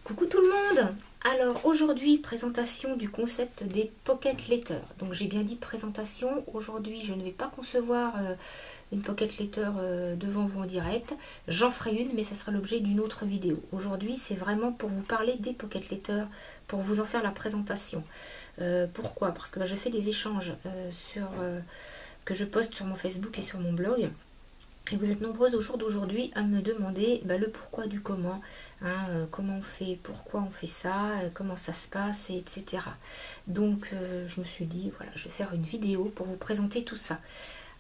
Coucou tout le monde. Alors aujourd'hui, présentation du concept des pocket letters. Donc j'ai bien dit présentation. Aujourd'hui, je ne vais pas concevoir une pocket letter devant vous en direct. J'en ferai une, mais ce sera l'objet d'une autre vidéo. Aujourd'hui, c'est vraiment pour vous parler des pocket letters, pour vous en faire la présentation. Pourquoi? Parce que je fais des échanges que je poste sur mon Facebook et sur mon blog. Et vous êtes nombreuses au jour d'aujourd'hui à me demander le pourquoi du comment, comment on fait, pourquoi on fait ça, comment ça se passe, etc. Donc je me suis dit, voilà, je vais faire une vidéo pour vous présenter tout ça.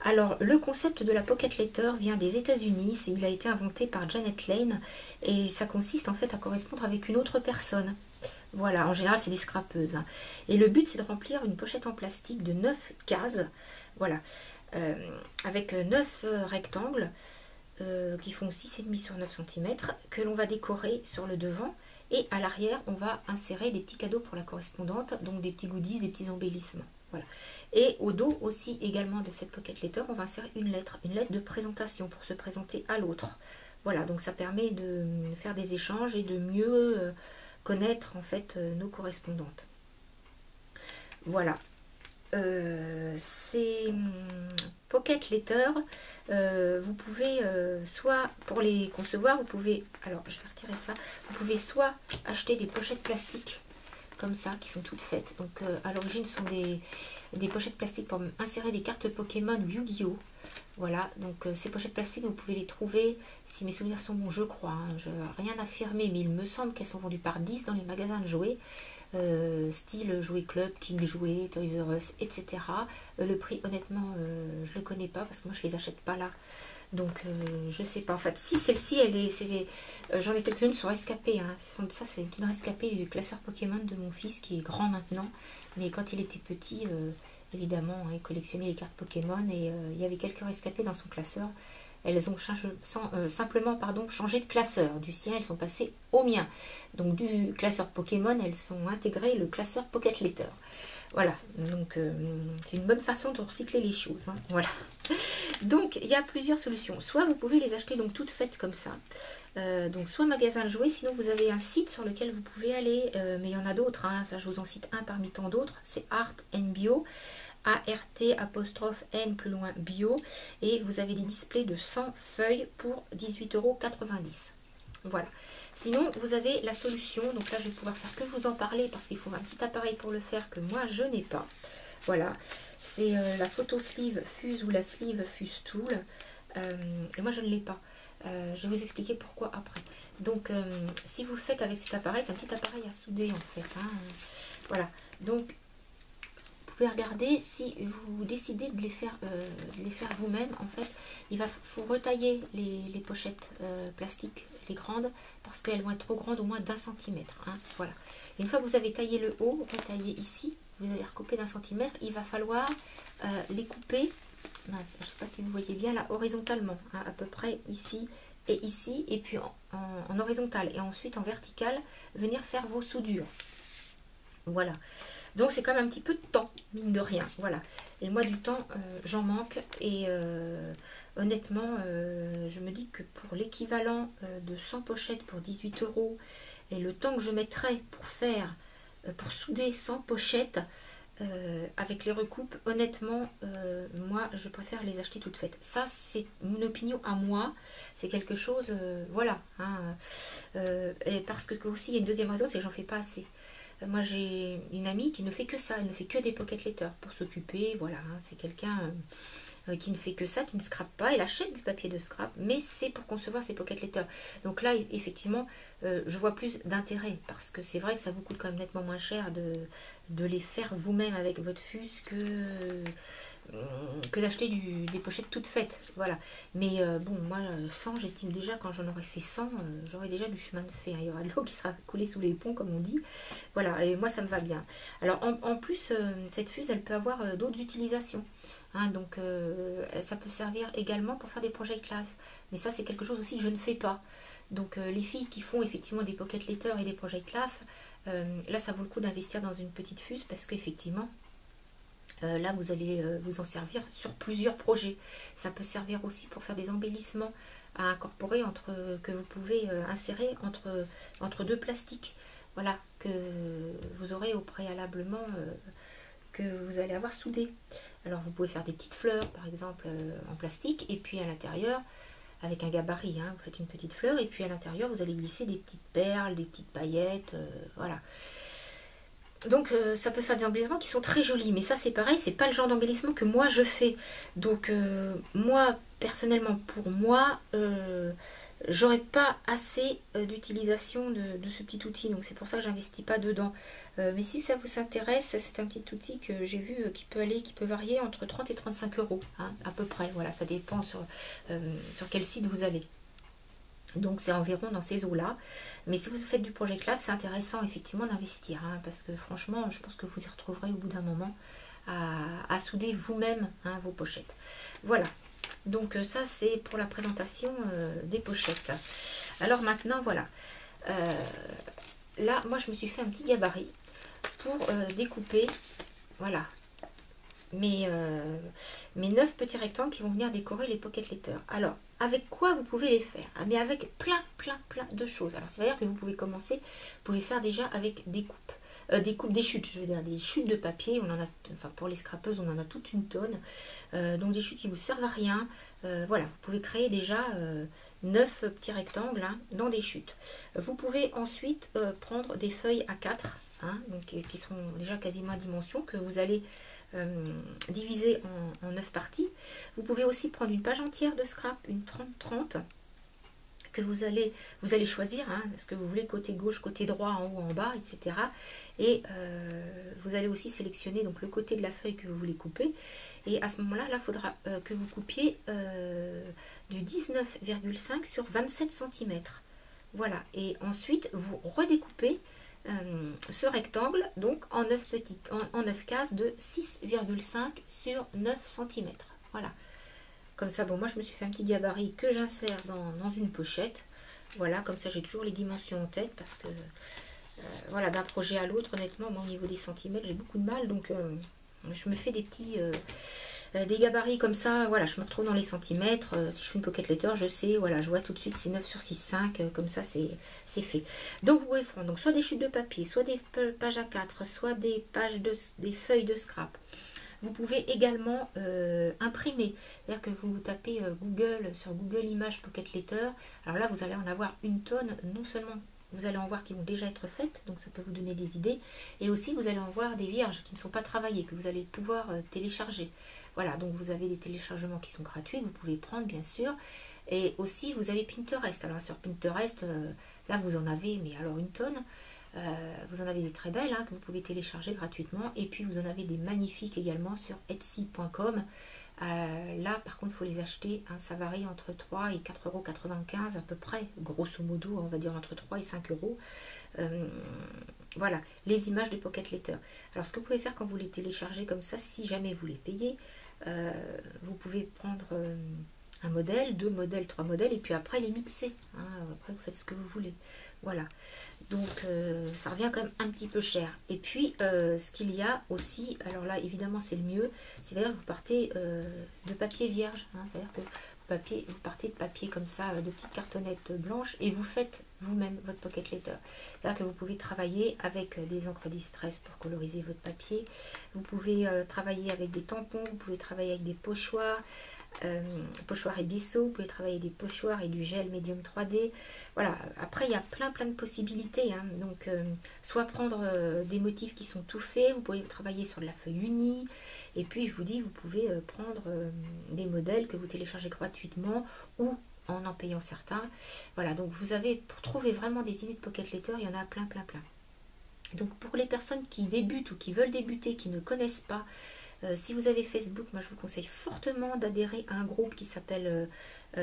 Alors le concept de la pocket letter vient des États-Unis, il a été inventé par Janet Lane et ça consiste en fait à correspondre avec une autre personne. Voilà, en général c'est des scrapeuses. Et le but c'est de remplir une pochette en plastique de 9 cases. Voilà. Avec 9 rectangles qui font 6,5 sur 9 cm que l'on va décorer sur le devant et à l'arrière on va insérer des petits cadeaux pour la correspondante, donc des petits goodies, des petits embellissements. Voilà. Et au dos aussi également de cette pocket letter on va insérer une lettre de présentation pour se présenter à l'autre. Voilà, donc ça permet de faire des échanges et de mieux connaître en fait nos correspondantes. Voilà. Ces pocket letters, vous pouvez soit pour les concevoir, vous pouvez, alors je vais retirer ça, vous pouvez soit acheter des pochettes plastiques comme ça qui sont toutes faites. Donc à l'origine ce sont des pochettes plastiques pour insérer des cartes Pokémon Yu-Gi-Oh! Voilà, donc ces pochettes plastiques vous pouvez les trouver, si mes souvenirs sont bons, je crois, je n'ai rien affirmé, mais il me semble qu'elles sont vendues par 10 dans les magasins de jouets. Style Jouet Club, King Jouet, Toys R Us, etc. Le prix, honnêtement, je le connais pas parce que moi je les achète pas là. Donc je sais pas. En fait, si celle-ci, j'en ai quelques-unes sur rescapées. Ça, c'est une rescapée du classeur Pokémon de mon fils qui est grand maintenant. Mais quand il était petit, évidemment, il collectionnait les cartes Pokémon et il y avait quelques rescapées dans son classeur. Elles ont simplement changé de classeur. Du sien, elles sont passées au mien. Donc du classeur Pokémon, elles sont intégrées le classeur Pocket Letter. Voilà, donc c'est une bonne façon de recycler les choses. Voilà. Donc il y a plusieurs solutions. Soit vous pouvez les acheter donc toutes faites comme ça. Donc soit magasin de jouets, sinon vous avez un site sur lequel vous pouvez aller, mais il y en a d'autres, ça je vous en cite un parmi tant d'autres, c'est Art and Bio. ART''N plus loin bio et vous avez des displays de 100 feuilles pour 18,90 €. Voilà. Sinon vous avez la solution, donc là je vais pouvoir faire que vous en parler parce qu'il faut un petit appareil pour le faire que moi je n'ai pas. Voilà, c'est la photo sleeve fuse ou la sleeve fuse tool et moi je ne l'ai pas. Je vais vous expliquer pourquoi après. Donc si vous le faites avec cet appareil, c'est un petit appareil à souder en fait. Voilà, donc vous pouvez regarder si vous décidez de les faire vous-même. En fait, il faut retailler les pochettes plastiques, les grandes, parce qu'elles vont être trop grandes, au moins d'1 cm. Voilà. Une fois que vous avez taillé le haut, retaillé ici, vous allez recouper d'1 cm. Il va falloir les couper. Mince, je ne sais pas si vous voyez bien là, horizontalement, à peu près ici, et puis en horizontal, et ensuite en vertical, venir faire vos soudures. Voilà. Donc c'est quand même un petit peu de temps, mine de rien. Voilà. Et moi du temps, j'en manque. Et honnêtement, je me dis que pour l'équivalent de 100 pochettes pour 18 € et le temps que je mettrais pour souder 100 pochettes avec les recoupes, honnêtement, moi je préfère les acheter toutes faites. Ça c'est une opinion à moi. C'est quelque chose, voilà. Et parce que aussi il y a une deuxième raison, c'est que j'en fais pas assez. Moi j'ai une amie qui ne fait que ça, elle ne fait que des pocket letters pour s'occuper, voilà, c'est quelqu'un qui ne fait que ça, qui ne scrape pas, elle achète du papier de scrap, mais c'est pour concevoir ses pocket letters. Donc là effectivement je vois plus d'intérêt, parce que c'est vrai que ça vous coûte quand même nettement moins cher de les faire vous-même avec votre fuse que d'acheter des pochettes toutes faites, voilà. Mais bon, moi 100, j'estime déjà, quand j'en aurai fait 100, j'aurai déjà du chemin de fait, il y aura de l'eau qui sera coulée sous les ponts comme on dit, voilà, et moi ça me va bien. Alors en plus cette fuse elle peut avoir d'autres utilisations, donc ça peut servir également pour faire des project life, mais ça c'est quelque chose aussi que je ne fais pas. Donc les filles qui font effectivement des pocket letters et des project life, là ça vaut le coup d'investir dans une petite fuse, parce qu'effectivement là vous allez vous en servir sur plusieurs projets. Ça peut servir aussi pour faire des embellissements à incorporer que vous pouvez insérer entre deux plastiques. Voilà, que vous aurez au préalablement, que vous allez avoir soudé. Alors vous pouvez faire des petites fleurs par exemple en plastique, et puis à l'intérieur, avec un gabarit, hein, vous faites une petite fleur, et puis à l'intérieur vous allez glisser des petites perles, des petites paillettes, voilà. Donc ça peut faire des embellissements qui sont très jolis, mais ça c'est pareil, c'est pas le genre d'embellissement que moi je fais. Donc moi personnellement, pour moi, j'aurais pas assez d'utilisation de ce petit outil, donc c'est pour ça que j'investis pas dedans. Mais si ça vous intéresse, c'est un petit outil que j'ai vu qui peut varier entre 30 et 35 euros, hein, à peu près. Voilà, ça dépend sur quel site vous allez. Donc c'est environ dans ces eaux-là. Mais si vous faites du Project Lab, c'est intéressant effectivement d'investir, hein, parce que franchement, je pense que vous y retrouverez au bout d'un moment à souder vous-même, hein, vos pochettes. Voilà. Donc ça c'est pour la présentation des pochettes. Alors maintenant, voilà. Là, moi je me suis fait un petit gabarit pour découper, voilà, mes 9 petits rectangles qui vont venir décorer les pocket letters. Alors, avec quoi vous pouvez les faire? Ah, mais avec plein de choses. Alors, c'est-à-dire que vous pouvez commencer, vous pouvez faire déjà avec des coupes. Des chutes, je veux dire, des chutes de papier. On en a, enfin, pour les scrapeuses, on en a toute une tonne. Donc, des chutes qui vous servent à rien. Voilà, vous pouvez créer déjà 9 petits rectangles, hein, dans des chutes. Vous pouvez ensuite prendre des feuilles A4, hein, donc, qui sont déjà quasiment à dimension, que vous allez divisé en 9 parties. Vous pouvez aussi prendre une page entière de scrap, une 30-30, que vous allez choisir, hein, ce que vous voulez, côté gauche, côté droit, en haut, en bas, etc. Et vous allez aussi sélectionner donc le côté de la feuille que vous voulez couper. Et à ce moment-là, il faudra que vous coupiez du 19,5 sur 27 cm. Voilà. Et ensuite, vous redécoupez ce rectangle donc en 9 petites, en 9 cases de 6,5 sur 9 cm. Voilà. Comme ça, bon, moi je me suis fait un petit gabarit que j'insère dans une pochette. Voilà, comme ça j'ai toujours les dimensions en tête, parce que voilà, d'un projet à l'autre, honnêtement, moi au niveau des centimètres, j'ai beaucoup de mal, donc je me fais des petits des gabarits comme ça. Voilà, je me retrouve dans les centimètres. Si je fais une pocket letter, je sais, voilà, je vois tout de suite, c'est 9 sur 6,5, comme ça c'est fait. Donc vous pouvez prendre donc soit des chutes de papier, soit des pages A4, soit des feuilles de scrap. Vous pouvez également imprimer, c'est-à-dire que vous tapez Google sur Google Images Pocket Letter. Alors là, vous allez en avoir une tonne. Non seulement vous allez en voir qui vont déjà être faites, donc ça peut vous donner des idées, et aussi vous allez en voir des vierges qui ne sont pas travaillées, que vous allez pouvoir télécharger. Voilà, donc vous avez des téléchargements qui sont gratuits, que vous pouvez prendre bien sûr, et aussi vous avez Pinterest. Alors sur Pinterest, là vous en avez, mais alors une tonne. Vous en avez des très belles, hein, que vous pouvez télécharger gratuitement, et puis vous en avez des magnifiques également sur Etsy.com. Là par contre il faut les acheter, hein, ça varie entre 3 et 4,95 € à peu près, grosso modo, on va dire entre 3 et 5 euros. Voilà, les images de Pocket Letter. Alors ce que vous pouvez faire quand vous les téléchargez comme ça, si jamais vous les payez, vous pouvez prendre un modèle, 2 modèles, 3 modèles, et puis après les mixer, hein. Après vous faites ce que vous voulez. Voilà, donc ça revient quand même un petit peu cher. Et puis ce qu'il y a aussi, alors là évidemment c'est le mieux, c'est d'ailleurs que vous partez de papier vierge, hein, c'est-à-dire que vous partez de papier comme ça, de petites cartonnettes blanches, et vous faites vous-même votre pocket letter. C'est-à-dire que vous pouvez travailler avec des encres distress pour coloriser votre papier, vous pouvez travailler avec des tampons, vous pouvez travailler avec des pochoirs, pochoirs et bisseaux, vous pouvez travailler des pochoirs et du gel médium 3D. Voilà, après il y a plein de possibilités, hein. Donc soit prendre des motifs qui sont tout faits, vous pouvez travailler sur de la feuille unie, et puis je vous dis, vous pouvez prendre des modèles que vous téléchargez gratuitement ou en payant certains. Voilà, donc vous avez, pour trouver vraiment des idées de pocket letter, il y en a plein. Donc pour les personnes qui débutent ou qui veulent débuter, qui ne connaissent pas, si vous avez Facebook, moi je vous conseille fortement d'adhérer à un groupe qui s'appelle,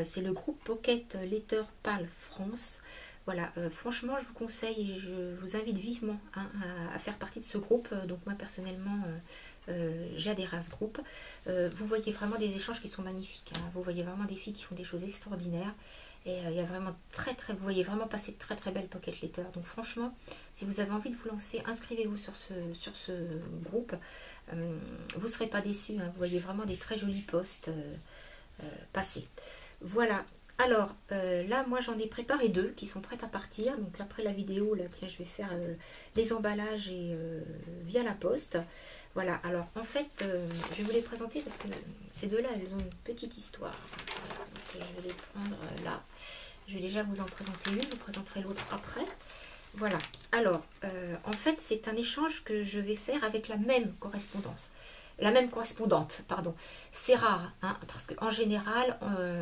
c'est le groupe Pocket Letter PAL France. Voilà, franchement je vous conseille et je vous invite vivement, hein, à faire partie de ce groupe. Donc moi personnellement j'ai adhéré à ce groupe. Vous voyez vraiment des échanges qui sont magnifiques, hein. Vous voyez vraiment des filles qui font des choses extraordinaires. Et il y a vraiment vous voyez vraiment passer de très belles pocket letters. Donc franchement, si vous avez envie de vous lancer, inscrivez-vous sur ce groupe. Vous ne serez pas déçus, hein. Vous voyez vraiment des très jolis posts passer. Voilà. Alors, là, moi, j'en ai préparé 2 qui sont prêtes à partir. Donc, après la vidéo, là, tiens, je vais faire les emballages et via la poste. Voilà, alors, en fait, je vais vous les présenter parce que ces 2-là, elles ont une petite histoire. Donc, je vais les prendre là. Je vais déjà vous en présenter une, je vous présenterai l'autre après. Voilà, alors, en fait, c'est un échange que je vais faire avec la même correspondance. La même correspondante, pardon. C'est rare, hein, parce qu'en général,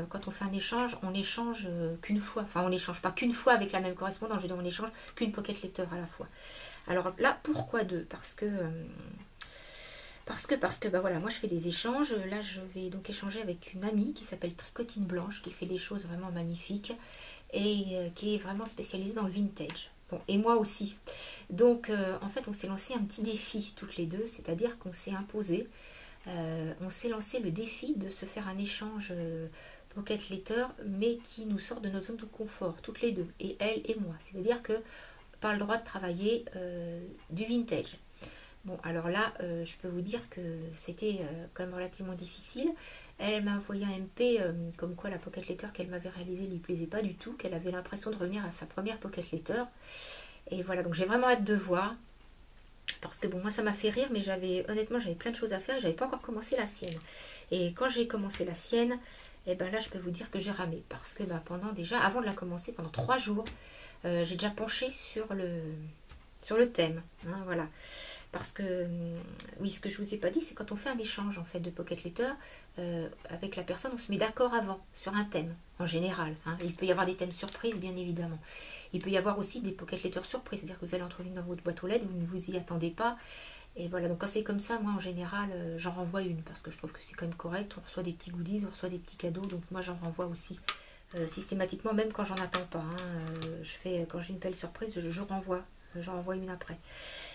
quand on fait un échange, on échange qu'une fois. Enfin, on n'échange pas qu'une fois avec la même correspondante, je veux dire, on échange qu'une pocket letter à la fois. Alors là, pourquoi 2? Parce que bah voilà, moi je fais des échanges. Là, je vais donc échanger avec une amie qui s'appelle Tricotine Blanche, qui fait des choses vraiment magnifiques et qui est vraiment spécialisée dans le vintage. Bon, et moi aussi. Donc, en fait, on s'est lancé un petit défi toutes les deux, c'est-à-dire qu'on s'est imposé, on s'est lancé le défi de se faire un échange pocket letter, mais qui nous sort de notre zone de confort, toutes les deux, et elle et moi. C'est-à-dire que pas le droit de travailler du vintage. Bon, alors là, je peux vous dire que c'était quand même relativement difficile. Elle m'a envoyé un MP comme quoi la pocket letter qu'elle m'avait réalisée lui plaisait pas du tout, qu'elle avait l'impression de revenir à sa première pocket letter. Et voilà, donc j'ai vraiment hâte de voir. Parce que bon, moi ça m'a fait rire, mais honnêtement, j'avais plein de choses à faire et j'avais pas encore commencé la sienne. Et quand j'ai commencé la sienne, et ben là, je peux vous dire que j'ai ramé. Parce que bah, avant de la commencer, pendant 3 jours, j'ai déjà penché sur le thème. Hein, voilà. Parce que, oui, ce que je vous ai pas dit, c'est quand on fait un échange en fait de pocket letter avec la personne, on se met d'accord avant sur un thème, en général. Hein. Il peut y avoir des thèmes surprises, bien évidemment. Il peut y avoir aussi des pocket letters surprises, c'est-à-dire que vous allez en trouver une dans votre boîte aux lettres, vous ne vous y attendez pas. Et voilà, donc quand c'est comme ça, moi en général, j'en renvoie une, parce que je trouve que c'est quand même correct. On reçoit des petits goodies, on reçoit des petits cadeaux, donc moi j'en renvoie aussi. Systématiquement, même quand j'en attends pas. Hein. Quand j'ai une belle surprise, j'en renvoie une après.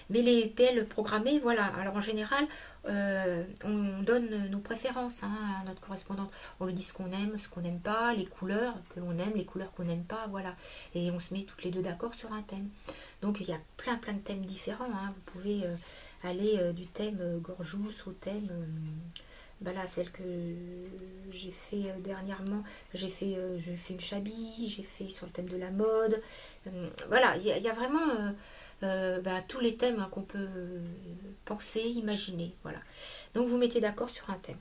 Mais les PL programmés, voilà. Alors en général, on donne nos préférences hein, à notre correspondante. On lui dit ce qu'on aime, ce qu'on n'aime pas, les couleurs que l'on aime, les couleurs qu'on n'aime pas, voilà. Et on se met toutes les deux d'accord sur un thème. Donc il y a plein de thèmes différents. Hein. Vous pouvez aller du thème gorgeous au thème... bah là, celle que j'ai fait dernièrement, j'ai fait une chabille, j'ai fait sur le thème de la mode. Voilà, il y a vraiment... tous les thèmes hein, qu'on peut penser, imaginer. Voilà. Donc vous mettez d'accord sur un thème.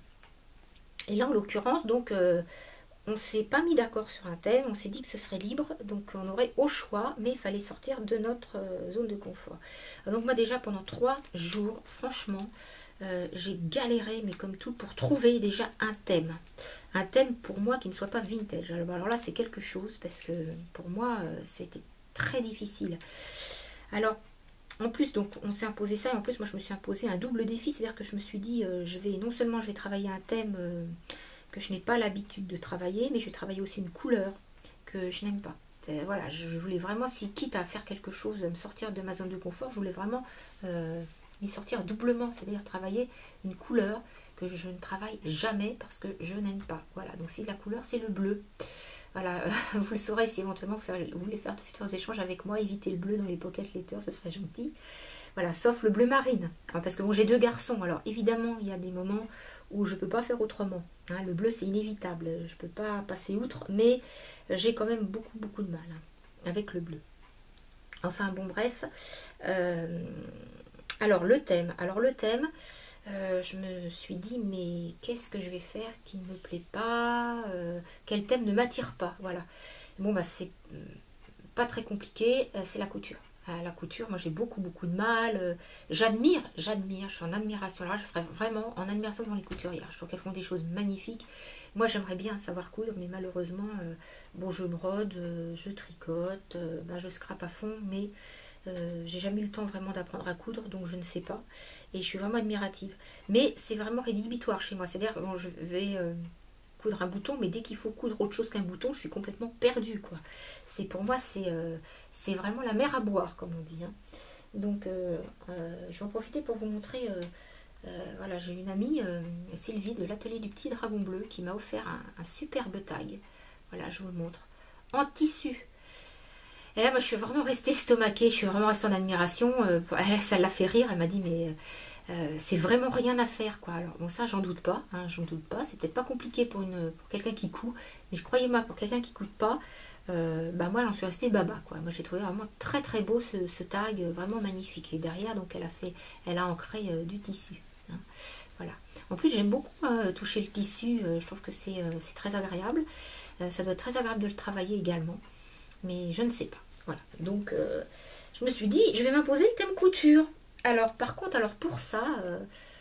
Et là en l'occurrence, donc on s'est pas mis d'accord sur un thème, on s'est dit que ce serait libre, donc on aurait au choix, mais il fallait sortir de notre zone de confort. Donc moi déjà pendant 3 jours, franchement, j'ai galéré, mais comme tout, pour trouver déjà un thème. Un thème pour moi qui ne soit pas vintage. Alors là c'est quelque chose, parce que pour moi c'était très difficile. Alors, en plus, donc, on s'est imposé ça, et en plus, moi, je me suis imposé un double défi, c'est-à-dire que je me suis dit, non seulement je vais travailler un thème que je n'ai pas l'habitude de travailler, mais je vais travailler aussi une couleur que je n'aime pas. Voilà, je voulais vraiment, si quitte à faire quelque chose, à me sortir de ma zone de confort, je voulais vraiment m'y sortir doublement, c'est-à-dire travailler une couleur que je ne travaille jamais parce que je n'aime pas. Voilà, donc si la couleur, c'est le bleu. Voilà, vous le saurez si éventuellement vous voulez faire de futurs échanges avec moi, évitez le bleu dans les pocket letters, ce serait gentil. Voilà, sauf le bleu marine. Parce que bon, j'ai 2 garçons, alors évidemment, il y a des moments où je ne peux pas faire autrement. Hein, le bleu, c'est inévitable, je ne peux pas passer outre, mais j'ai quand même beaucoup de mal hein, avec le bleu. Enfin, bon, bref. Alors, le thème. Je me suis dit, mais qu'est-ce que je vais faire qui ne me plaît pas quel thème ne m'attire pas, voilà. Bon, bah, c'est pas très compliqué, c'est la couture. La couture, moi j'ai beaucoup de mal. J'admire, je suis en admiration. Alors je ferais vraiment en admiration devant les couturières. Je trouve qu'elles font des choses magnifiques. Moi j'aimerais bien savoir coudre, mais malheureusement, bon, je brode, je tricote, je scrape à fond, mais j'ai jamais eu le temps vraiment d'apprendre à coudre, donc je ne sais pas. Et je suis vraiment admirative. Mais c'est vraiment rédhibitoire chez moi. C'est-à-dire que bon, je vais coudre un bouton, mais dès qu'il faut coudre autre chose qu'un bouton, je suis complètement perdue, quoi. Pour moi, c'est vraiment la mer à boire, comme on dit. Hein. Donc, je vais en profiter pour vous montrer. Voilà, j'ai une amie, Sylvie, de l'atelier du petit dragon bleu, qui m'a offert un superbe tag. Voilà, je vous le montre. En tissu. Et là, moi, je suis vraiment restée estomaquée, je suis vraiment restée en admiration. Ça l'a fait rire, elle m'a dit, mais c'est vraiment rien à faire, quoi. Alors bon, ça j'en doute pas, hein, j'en doute pas. C'est peut-être pas compliqué pour quelqu'un qui coud, mais croyez-moi, pour quelqu'un qui coud pas, bah moi j'en suis restée baba, quoi. Moi j'ai trouvé vraiment très très beau ce tag, vraiment magnifique. Et derrière, donc elle a ancré du tissu, hein. Voilà. En plus j'aime beaucoup toucher le tissu, je trouve que c'est très agréable. Ça doit être très agréable de le travailler également, mais je ne sais pas. Voilà. Donc je me suis dit, je vais m'imposer le thème couture. Alors par contre, pour ça,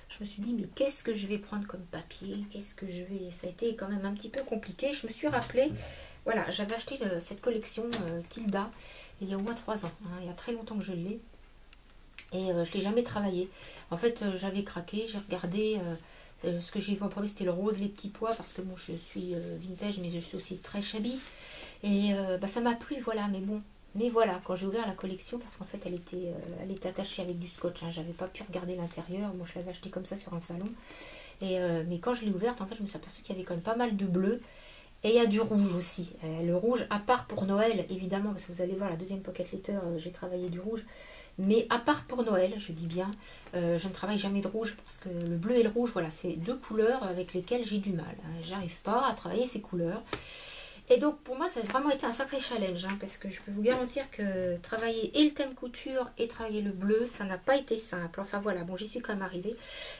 je me suis dit, mais qu'est-ce que je vais prendre comme papier? Qu'est-ce que je vais... Ça a été quand même un petit peu compliqué. Je me suis rappelé, voilà, j'avais acheté cette collection Tilda il y a au moins 3 ans, hein, il y a très longtemps que je l'ai. Et je ne l'ai jamais travaillé. En fait, j'avais craqué, j'ai regardé... ce que j'ai vu en premier, c'était le rose, les petits pois, parce que bon, je suis vintage, mais je suis aussi très shabby. Et bah, ça m'a plu, voilà, mais bon. Mais voilà, quand j'ai ouvert la collection, parce qu'en fait elle était attachée avec du scotch, hein, j'avais pas pu regarder l'intérieur, moi je l'avais acheté comme ça sur un salon. Et, mais quand je l'ai ouverte, en fait je me suis aperçue qu'il y avait quand même pas mal de bleu. Et il y a du rouge aussi. Le rouge, à part pour Noël, évidemment, parce que vous allez voir la deuxième pocket letter, j'ai travaillé du rouge. Mais à part pour Noël, je dis bien, je ne travaille jamais de rouge parce que le bleu et le rouge, voilà, c'est 2 couleurs avec lesquelles j'ai du mal, hein. J'arrive pas à travailler ces couleurs. Et donc pour moi ça a vraiment été un sacré challenge, hein, parce que je peux vous garantir que travailler et le thème couture et travailler le bleu, ça n'a pas été simple. Enfin voilà, bon j'y suis quand même arrivée.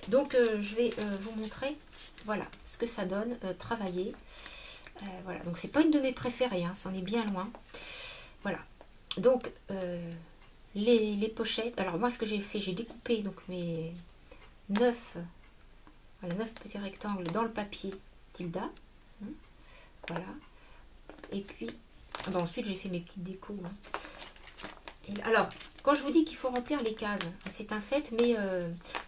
Donc je vais vous montrer, voilà, ce que ça donne, travailler. Voilà, donc c'est pas une de mes préférées, hein, c'en est bien loin. Voilà, donc les pochettes. Alors moi ce que j'ai fait, j'ai découpé donc mes 9 petits rectangles dans le papier Tilda. Voilà. Et puis, ben ensuite j'ai fait mes petites décos, hein. Et alors, quand je vous dis qu'il faut remplir les cases, c'est un fait, mais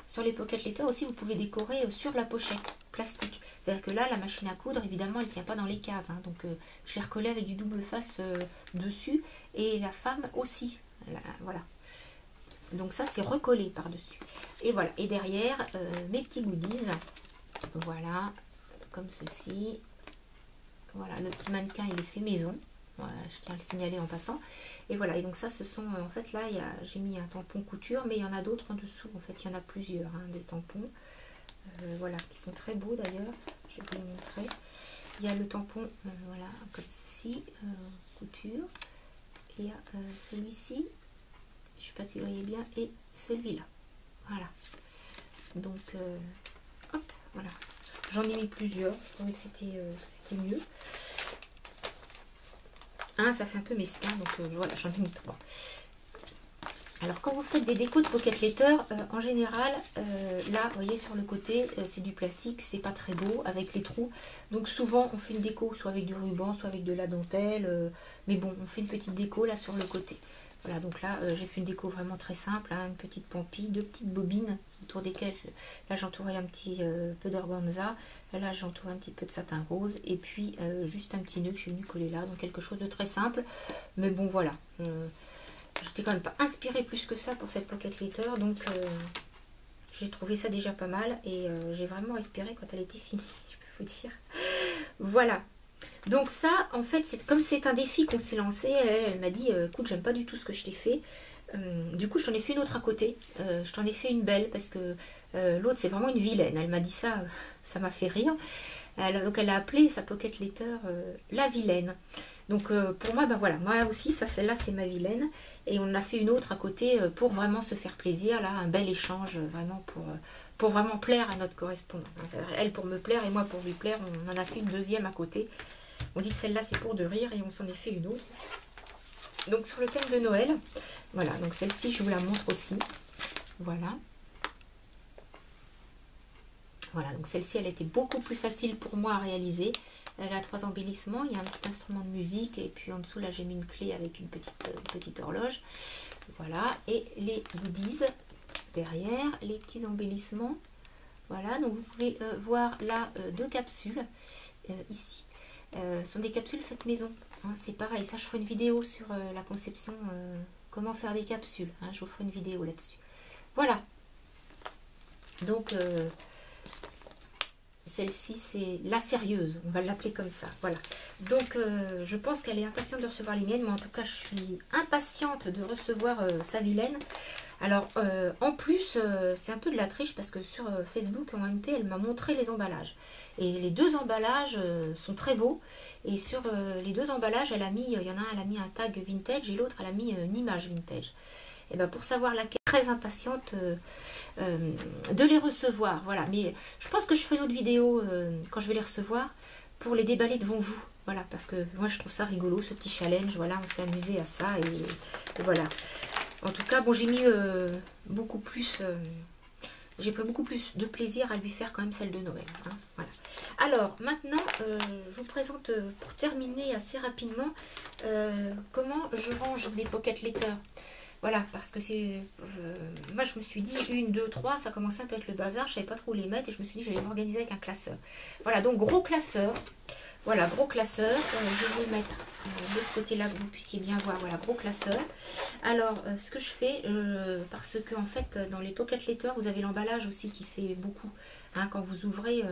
sur les pocket letters aussi, vous pouvez décorer sur la pochette plastique. C'est-à-dire que là, la machine à coudre, évidemment, elle ne tient pas dans les cases, hein. Donc, je l'ai recollée avec du double face dessus, et la femme aussi. Là, voilà. Donc ça, c'est recollé par-dessus. Et voilà. Et derrière, mes petits goodies. Voilà, comme ceci. Voilà, le petit mannequin, il est fait maison. Voilà, je tiens à le signaler en passant. Et voilà, et donc ça, ce sont, en fait, là, j'ai mis un tampon couture, mais il y en a d'autres en dessous. En fait, il y en a plusieurs, hein, des tampons. Voilà, qui sont très beaux d'ailleurs. Je vais vous les montrer. Il y a le tampon, voilà, comme ceci, couture. Et il y a celui-ci, je ne sais pas si vous voyez bien, et celui-là. Voilà. Donc, hop, voilà. J'en ai mis plusieurs, je trouvais que c'était mieux. Hein, ça fait un peu mesquin, donc voilà, j'en ai mis 3. Alors quand vous faites des décos de pocket letter, en général, là, vous voyez sur le côté, c'est du plastique, c'est pas très beau avec les trous. Donc souvent, on fait une déco soit avec du ruban, soit avec de la dentelle. Mais bon, on fait une petite déco là sur le côté. Voilà, donc là, j'ai fait une déco vraiment très simple, hein, une petite pampille, 2 petites bobines autour desquelles, là j'entourais un petit peu d'organza, là j'entourais un petit peu de satin rose, et puis juste un petit nœud que je suis venue coller là, donc quelque chose de très simple, mais bon voilà, j'étais quand même pas inspirée plus que ça pour cette pocket letter, donc j'ai trouvé ça déjà pas mal, et j'ai vraiment espéré quand elle était finie, je peux vous dire. Voilà. Donc ça, en fait, c'est comme c'est un défi qu'on s'est lancé, elle m'a dit, écoute, j'aime pas du tout ce que je t'ai fait. Du coup, je t'en ai fait une autre à côté. Je t'en ai fait une belle parce que l'autre, c'est vraiment une vilaine. Elle m'a dit ça, ça m'a fait rire. Donc elle a appelé sa pocket letter la vilaine. Donc pour moi, ben voilà, moi aussi, ça, celle-là, c'est ma vilaine. Et on en a fait une autre à côté pour vraiment se faire plaisir. Là, un bel échange, vraiment pour vraiment plaire à notre correspondant. Elle pour me plaire et moi pour lui plaire, on en a fait une deuxième à côté. On dit que celle-là c'est pour de rire et on s'en est fait une autre. Donc sur le thème de Noël, voilà, donc celle-ci je vous la montre aussi. Voilà. Voilà, donc celle-ci elle était beaucoup plus facile pour moi à réaliser. Elle a 3 embellissements, il y a un petit instrument de musique et puis en dessous là j'ai mis une clé avec une petite horloge. Voilà, et les goodies derrière, les petits embellissements. Voilà, donc vous pouvez voir là 2 capsules ici. Ce sont des capsules faites maison, hein, c'est pareil, ça je ferai une vidéo sur la conception, comment faire des capsules, hein, je vous ferai une vidéo là-dessus. Voilà, donc celle-ci c'est la sérieuse, on va l'appeler comme ça, voilà. Donc je pense qu'elle est impatiente de recevoir les miennes, mais en tout cas je suis impatiente de recevoir sa vilaine. Alors, en plus, c'est un peu de la triche parce que sur Facebook, en MP, elle m'a montré les emballages. Et les deux emballages sont très beaux. Et sur les deux emballages, elle a mis, il y en a un, elle a mis un tag vintage et l'autre, elle a mis une image vintage. Et ben pour savoir laquelle, très impatiente de les recevoir. Voilà, mais je pense que je ferai une autre vidéo quand je vais les recevoir pour les déballer devant vous. Voilà, parce que moi je trouve ça rigolo, ce petit challenge. Voilà, on s'est amusé à ça et voilà. En tout cas, bon, j'ai mis beaucoup plus. J'ai pris beaucoup plus de plaisir à lui faire quand même celle de Noël. Hein, voilà. Alors, maintenant, je vous présente pour terminer assez rapidement comment je range mes pocket letters. Voilà, parce que c'est. Moi, je me suis dit, 1, 2, 3, ça commençait un peu à être le bazar, je savais pas trop où les mettre et je me suis dit, je vais m'organiser avec un classeur. Voilà, donc gros classeur. Voilà, gros classeur. Je vais le mettre de ce côté-là que vous puissiez bien voir. Voilà, gros classeur. Alors, ce que je fais, parce que en fait, dans les pocket letters, vous avez l'emballage aussi qui fait beaucoup. Hein, quand vous ouvrez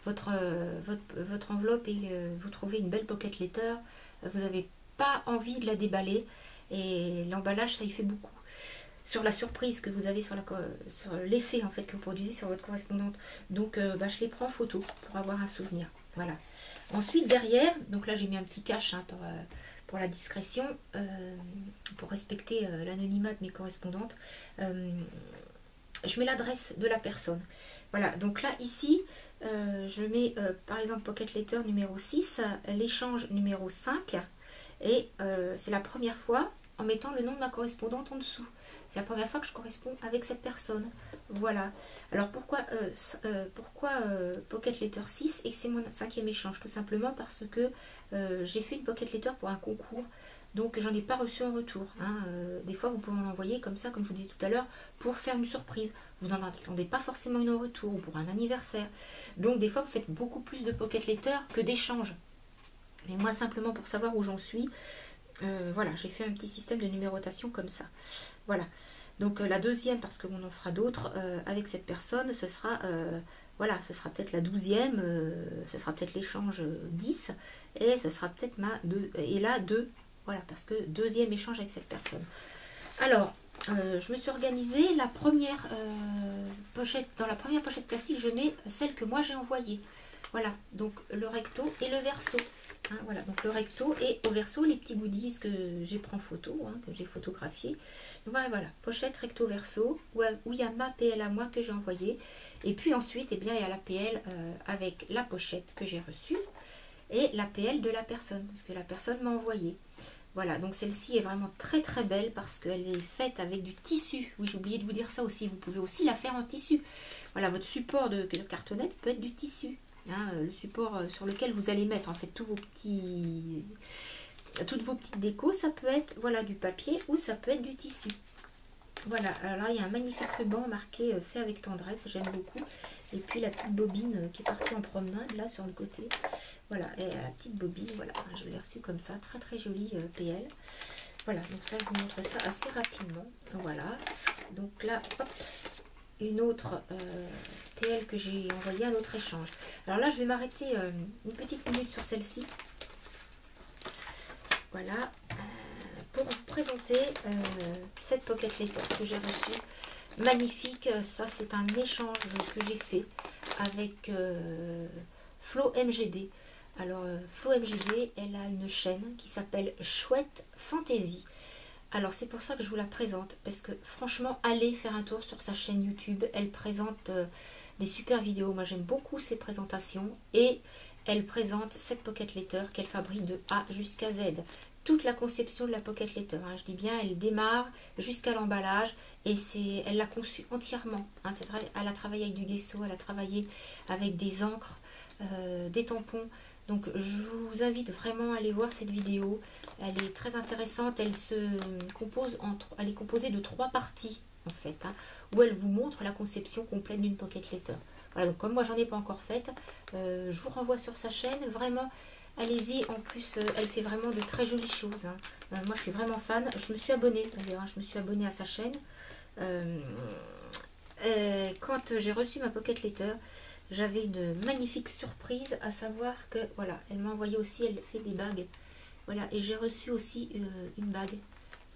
votre enveloppe et vous trouvez une belle pocket letter, vous n'avez pas envie de la déballer. Et l'emballage, ça y fait beaucoup. Sur la surprise que vous avez sur l'effet en fait que vous produisez sur votre correspondante. Donc, je les prends en photo pour avoir un souvenir. Voilà. Ensuite, derrière, donc là j'ai mis un petit cache hein, pour la discrétion, pour respecter l'anonymat de mes correspondantes. Je mets l'adresse de la personne. Voilà, donc là ici, je mets par exemple pocket letter numéro 6, l'échange numéro 5, et c'est la première fois en mettant le nom de ma correspondante en dessous. C'est la première fois que je corresponds avec cette personne. Voilà. Alors pourquoi Pocket Letter 6 et que c'est mon 5e échange? Tout simplement parce que j'ai fait une Pocket Letter pour un concours. Donc j'en ai pas reçu en retour. Hein. Des fois vous pouvez en envoyer comme ça, comme je vous disais tout à l'heure, pour faire une surprise. Vous n'en attendez pas forcément une en retour ou pour un anniversaire. Donc des fois vous faites beaucoup plus de Pocket Letter que d'échanges. Mais moi simplement pour savoir où j'en suis, voilà, j'ai fait un petit système de numérotation comme ça. Voilà. Donc la deuxième, parce qu'on en fera d'autres avec cette personne, ce sera voilà, ce sera peut-être la 12e, ce sera peut-être l'échange 10, et ce sera peut-être et là 2, voilà, parce que deuxième échange avec cette personne. Alors, je me suis organisée, la première pochette, dans la première pochette plastique, je mets celle que moi j'ai envoyée. Voilà, donc le recto et le verso. Hein, voilà, donc le recto et au verso les petits goodies que j'ai pris en photo, hein, que j'ai photographié. Donc voilà, pochette recto verso où il y a ma PL à moi que j'ai envoyée. Et puis ensuite, eh bien, il y a la PL avec la pochette que j'ai reçue et la PL de la personne, parce que la personne m'a envoyé. Voilà, donc celle-ci est vraiment très très belle parce qu'elle est faite avec du tissu. Oui, j'ai oublié de vous dire ça aussi. Vous pouvez aussi la faire en tissu. Voilà, votre support de cartonnette peut être du tissu. Hein, le support sur lequel vous allez mettre en fait toutes vos petites décos, ça peut être voilà du papier ou ça peut être du tissu. Voilà, alors là il y a un magnifique ruban marqué fait avec tendresse, j'aime beaucoup. Et puis la petite bobine qui est partie en promenade là sur le côté. Voilà, et la petite bobine, voilà, je l'ai reçue comme ça, très très jolie PL. Voilà, donc ça je vous montre ça assez rapidement. Voilà, donc là, hop, une autre PL que j'ai envoyée, un autre échange. Alors là, je vais m'arrêter une petite minute sur celle-ci. Voilà, pour vous présenter cette pocket letter que j'ai reçue. Magnifique, ça c'est un échange que j'ai fait avec Flo MGD. Alors Flo MGD, elle a une chaîne qui s'appelle Chouette Fantasy. Alors c'est pour ça que je vous la présente, parce que franchement, allez faire un tour sur sa chaîne YouTube. Elle présente des super vidéos. Moi j'aime beaucoup ses présentations. Et elle présente cette pocket letter qu'elle fabrique de A jusqu'à Z. Toute la conception de la pocket letter, hein, je dis bien, elle démarre jusqu'à l'emballage. Et elle l'a conçue entièrement. Hein, c'est vrai, elle a travaillé avec du gesso, elle a travaillé avec des encres, des tampons. Donc je vous invite vraiment à aller voir cette vidéo. Elle est très intéressante. Elle est composée de 3 parties en fait, hein, où elle vous montre la conception complète d'une pocket letter. Voilà, donc comme moi j'en ai pas encore faite, je vous renvoie sur sa chaîne. Vraiment, allez-y. En plus, elle fait vraiment de très jolies choses. Hein. Moi je suis vraiment fan. Je me suis abonnée d'ailleurs. Hein, je me suis abonnée à sa chaîne. Quand j'ai reçu ma pocket letter, j'avais une magnifique surprise, à savoir que voilà, elle m'a envoyé aussi, elle fait des bagues. Voilà, et j'ai reçu aussi une bague.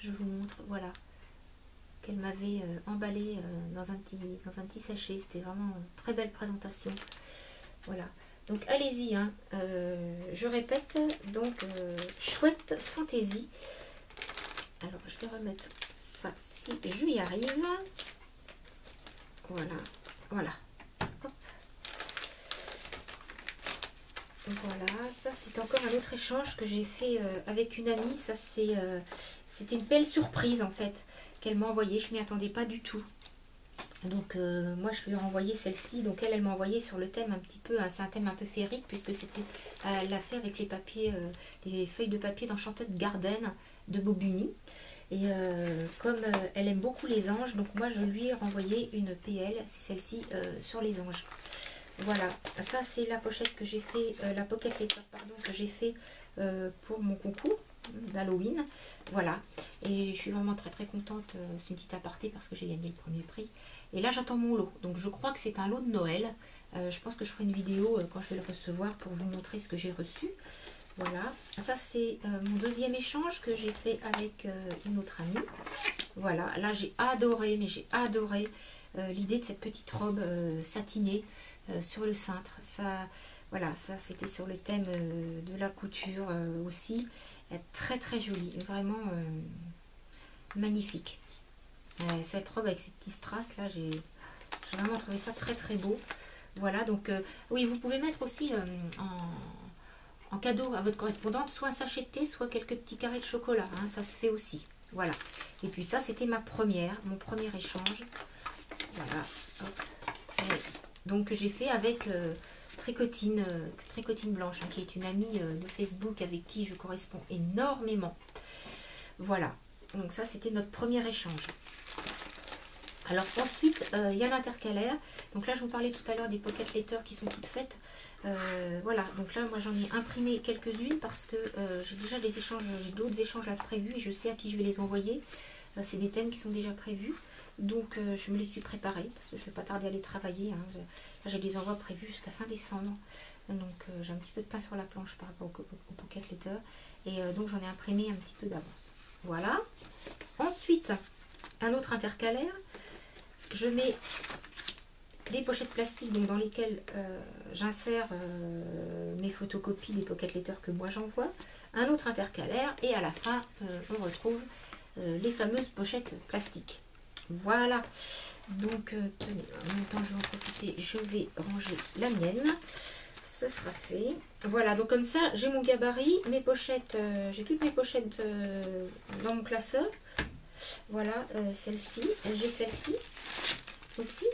Je vous montre, voilà. qu'elle m'avait emballé dans un petit sachet. C'était vraiment une très belle présentation. Voilà. Donc allez-y, hein. Je répète, donc chouette fantaisie. Alors je vais remettre ça si je y arrive. Voilà, voilà. Hop. Voilà, ça c'est encore un autre échange que j'ai fait avec une amie. Ça c'était une belle surprise en fait qu'elle m'a envoyée. Je m'y attendais pas du tout. Donc moi je lui ai renvoyé celle-ci. Donc elle m'a envoyé sur le thème un petit peu, c'est un thème un peu féerique puisque c'était, elle l'a fait avec les papiers, les feuilles de papier d'Enchanted Garden de Bobuni. Et comme elle aime beaucoup les anges, donc moi je lui ai renvoyé une PL, c'est celle-ci, sur les anges. Voilà, ça c'est la pochette que j'ai fait, la pocket letter pardon, que j'ai fait pour mon concours d'Halloween. Voilà, et je suis vraiment très très contente, c'est une petite aparté parce que j'ai gagné le premier prix. Et là j'attends mon lot, donc je crois que c'est un lot de Noël. Je pense que je ferai une vidéo quand je vais le recevoir pour vous montrer ce que j'ai reçu. Voilà, ça c'est mon deuxième échange que j'ai fait avec une autre amie. Voilà, là j'ai adoré, mais j'ai adoré l'idée de cette petite robe satinée sur le cintre. Ça, voilà, ça c'était sur le thème de la couture aussi. Elle est très très jolie, vraiment magnifique. Cette robe avec ces petits strass là, j'ai vraiment trouvé ça très très beau. Voilà, donc oui, vous pouvez mettre aussi en cadeau à votre correspondante soit un sachet de thé, soit quelques petits carrés de chocolat, hein, ça se fait aussi. Voilà, et puis ça c'était mon premier échange. Voilà, hop. Donc j'ai fait avec Tricotine Blanche, hein, qui est une amie de Facebook avec qui je corresponds énormément. Voilà, donc ça c'était notre premier échange. Alors ensuite, il y a l'intercalaire. Donc là, je vous parlais tout à l'heure des pocket letters qui sont toutes faites. Voilà, donc là, moi j'en ai imprimé quelques-unes parce que j'ai déjà des échanges, j'ai d'autres échanges à prévus et je sais à qui je vais les envoyer. C'est des thèmes qui sont déjà prévus. Donc je me les suis préparés parce que je ne vais pas tarder à les travailler. Hein. Là, j'ai des envois prévus jusqu'à fin décembre. Donc j'ai un petit peu de pain sur la planche par rapport au pocket letter. Et donc j'en ai imprimé un petit peu d'avance. Voilà. Ensuite, un autre intercalaire. Je mets des pochettes plastiques donc, dans lesquelles j'insère mes photocopies des pocket letters que moi j'envoie, un autre intercalaire et à la fin on retrouve les fameuses pochettes plastiques. Voilà, donc tenez, en même temps je vais en profiter, je vais ranger la mienne, ce sera fait. Voilà, donc comme ça j'ai mon gabarit, mes pochettes, j'ai toutes mes pochettes dans mon classeur. Voilà, celle-ci, j'ai celle-ci aussi.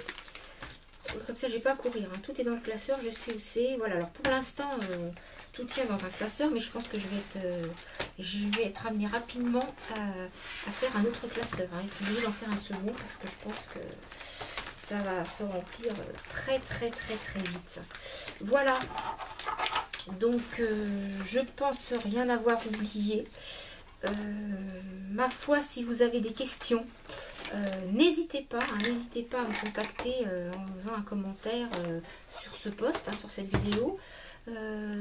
Comme ça, j'ai pas à courir. Hein. Tout est dans le classeur, je sais où c'est. Voilà, alors pour l'instant, tout tient dans un classeur, mais je pense que je vais être amenée rapidement à faire un autre classeur. Hein, et puis je vais en faire un second parce que je pense que ça va se remplir très très très très vite. Voilà. Donc, je pense rien avoir oublié. Ma foi, si vous avez des questions, n'hésitez pas à me contacter en faisant un commentaire sur ce post, hein, sur cette vidéo.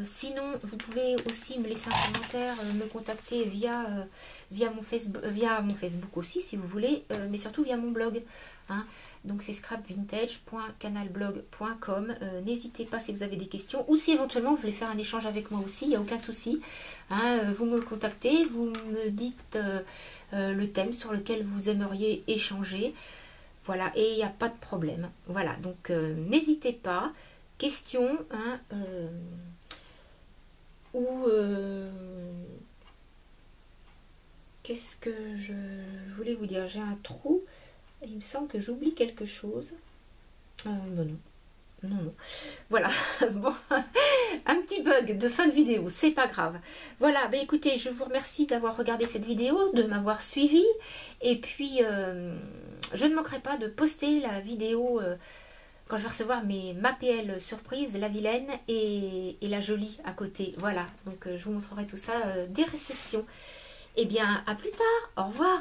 Sinon, vous pouvez aussi me laisser un commentaire, me contacter via mon Facebook aussi, si vous voulez, mais surtout via mon blog. Hein. Donc c'est scrapvintage.canalblog.com. N'hésitez pas si vous avez des questions ou si éventuellement vous voulez faire un échange avec moi aussi, il n'y a aucun souci. Hein, vous me contactez, vous me dites le thème sur lequel vous aimeriez échanger. Voilà, et il n'y a pas de problème. Voilà, donc n'hésitez pas. Questions, hein, qu'est-ce que je voulais vous dire? J'ai un trou. Il me semble que j'oublie quelque chose. Non. Voilà, bon, un petit bug de fin de vidéo, c'est pas grave. Voilà, bah écoutez, je vous remercie d'avoir regardé cette vidéo, de m'avoir suivi. Et puis, je ne manquerai pas de poster la vidéo quand je vais recevoir ma PL surprise, la vilaine et la jolie à côté. Voilà, donc je vous montrerai tout ça des réceptions. Et bien, à plus tard, au revoir.